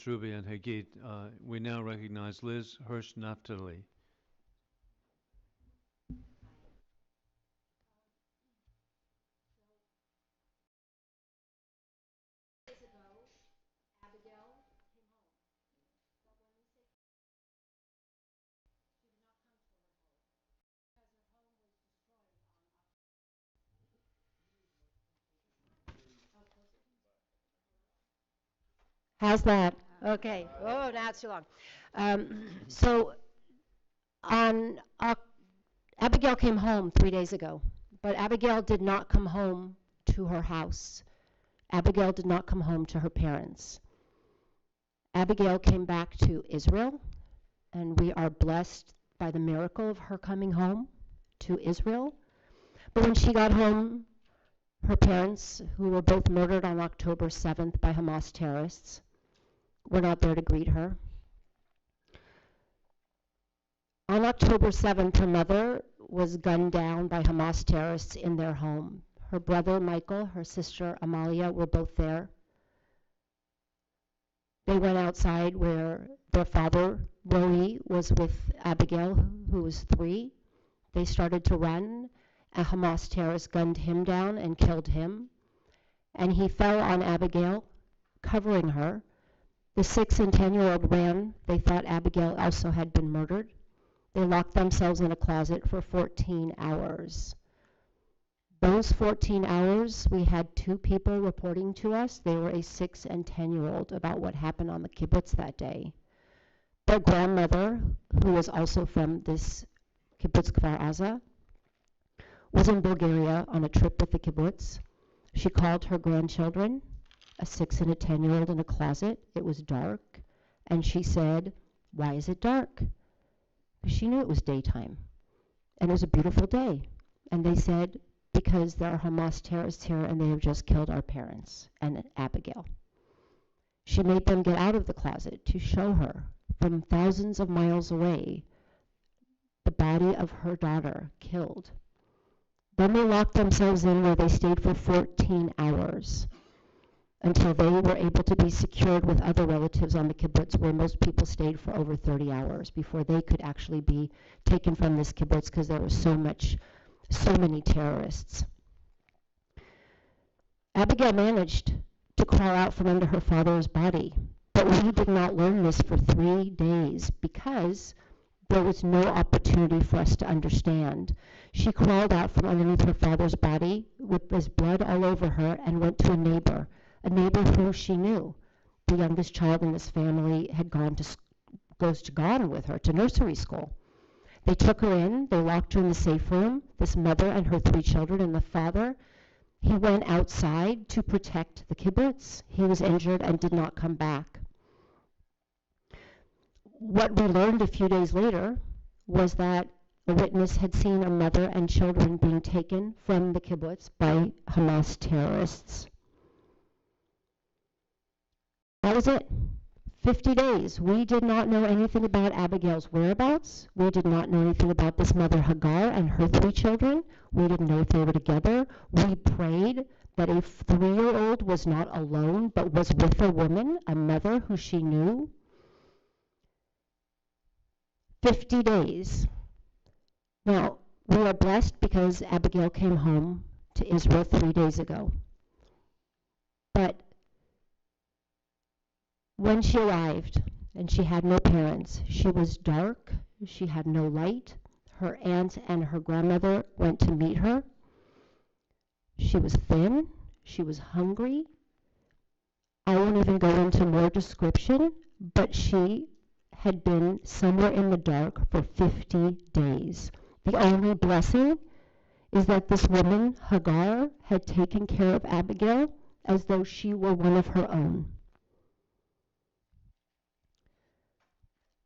Ruby and Hagit. We now recognize Liz Hirsch-Naftali. How's that? Okay. Oh, now it's too long. So on Abigail came home 3 days ago, but Abigail did not come home to her house. Abigail did not come home to her parents. Abigail came back to Israel, and we are blessed by the miracle of her coming home to Israel. But when she got home, her parents, who were both murdered on October 7th by Hamas terrorists, were not there to greet her. On October 7th, her mother was gunned down by Hamas terrorists in their home. Her brother, Michael, her sister, Amalia, were both there. They went outside where their father, Roy, was with Abigail, who was 3. They started to run. A Hamas terrorist gunned him down and killed him. And he fell on Abigail, covering her. The 6 and 10-year-old ran. They thought Abigail also had been murdered. They locked themselves in a closet for 14 hours. Those 14 hours, we had 2 people reporting to us. They were a 6 and 10-year-old about what happened on the kibbutz that day. Their grandmother, who was also from this kibbutz Kfar Aza, was in Bulgaria on a trip with the kibbutz. She called her grandchildren, a 6 and a 10-year-old in a closet. It was dark. And she said, "Why is it dark?" Because she knew it was daytime. And it was a beautiful day. And they said, "Because there are Hamas terrorists here and they have just killed our parents and Abigail." She made them get out of the closet to show her from thousands of miles away the body of her daughter killed. Then they locked themselves in where they stayed for 14 hours until they were able to be secured with other relatives on the kibbutz, where most people stayed for over 30 hours before they could actually be taken from this kibbutz because there was so many terrorists. Abigail managed to crawl out from under her father's body, but we did not learn this for 3 days because there was no opportunity for us to understand. She crawled out from underneath her father's body with this blood all over her and went to a neighbor who she knew. The youngest child in this family had goes to Ghana with her to nursery school. They took her in, they locked her in the safe room, this mother and her 3 children, and the father, he went outside to protect the kibbutz. He was injured and did not come back. What we learned a few days later was that a witness had seen a mother and children being taken from the kibbutz by Hamas terrorists. That was it. 50 days. We did not know anything about Abigail's whereabouts. We did not know anything about this mother Hagar and her 3 children. We didn't know if they were together. We prayed that a 3-year-old was not alone, but was with a woman, a mother who she knew. 50 days. Now, we are blessed because Abigail came home to Israel 3 days ago. But when she arrived, and she had no parents, she was dark, she had no light. Her aunt and her grandmother went to meet her. She was thin, she was hungry. I won't even go into more description, but she had been somewhere in the dark for 50 days. The only blessing is that this woman, Hagar, had taken care of Abigail as though she were one of her own.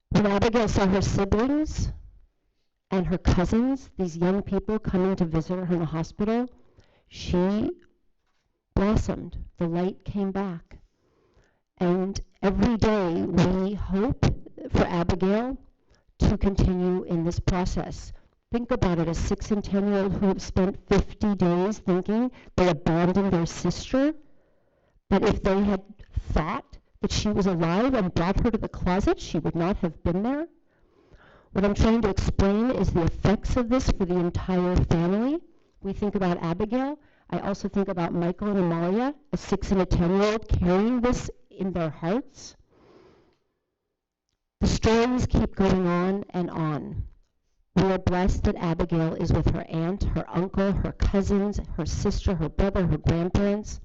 When Abigail saw her siblings and her cousins, these young people coming to visit her in the hospital, she blossomed. The light came back. And every day we hope for Abigail to continue in this process. Think about it, a 6 and 10-year-old who have spent 50 days thinking they abandoned their sister, that if they had thought that she was alive and brought her to the closet, she would not have been there. What I'm trying to explain is the effects of this for the entire family. We think about Abigail. I also think about Michael and Amalia, a 6 and a 10-year-old, carrying this in their hearts. The stories keep going on and on. We are blessed that Abigail is with her aunt, her uncle, her cousins, her sister, her brother, her grandparents.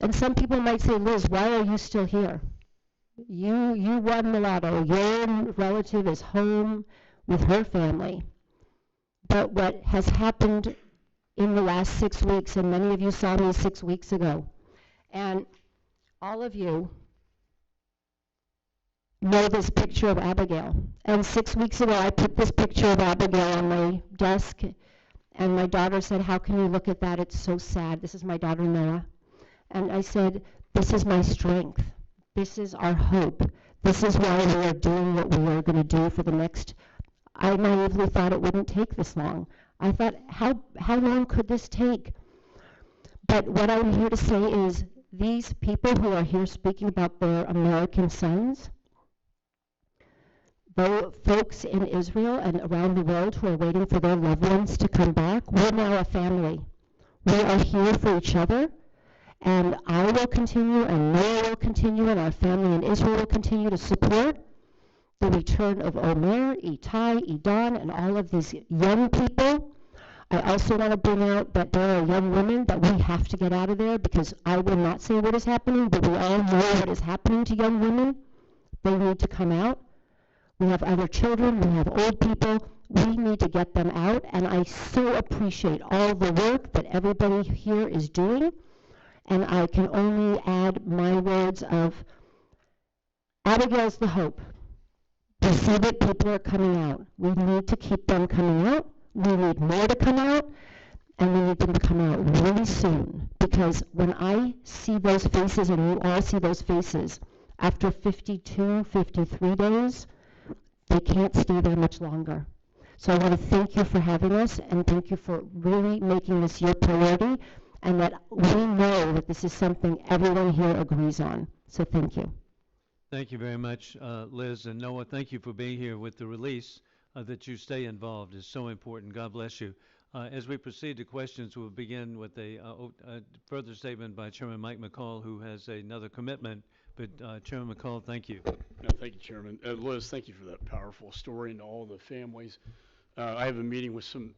And some people might say, Liz, why are you still here? You won the lotto. Your relative is home with her family. But what has happened in the last 6 weeks, and many of you saw me 6 weeks ago, and all of you know this picture of Abigail. And 6 weeks ago, I put this picture of Abigail on my desk, and my daughter said, how can you look at that? It's so sad. This is my daughter, Noah. And I said, this is my strength. This is our hope. This is why we are doing what we are going to do for the next. I naively thought it wouldn't take this long. I thought, how long could this take? But what I'm here to say is these people who are here speaking about their American sons, though folks in Israel and around the world who are waiting for their loved ones to come back, we're now a family. We are here for each other. And I will continue, and Noah will continue, and our family in Israel will continue to support the return of Omer, Itai, Idan, and all of these young people. I also want to bring out that there are young women that we have to get out of there, because I will not say what is happening, but we all know what is happening to young women. They need to come out. We have other children, we have old people. We need to get them out, and I so appreciate all the work that everybody here is doing. And I can only add my words of, Abigail's the hope. We see that people are coming out. We need to keep them coming out. We need more to come out, and we need them to come out really soon. Because when I see those faces, and you all see those faces, after 52, 53 days, they can't stay there much longer. So I want to thank you for having us, and thank you for really making this your priority, and that we know that this is something everyone here agrees on. So thank you. Thank you very much, Liz. And Noah, thank you for being here with the release. That you stay involved is so important. God bless you. As we proceed to questions, we'll begin with a further statement by Chairman Mike McCall, who has another commitment. But Chairman McCall, thank you. No, thank you, Chairman. Liz, thank you for that powerful story and all the families. I have a meeting with some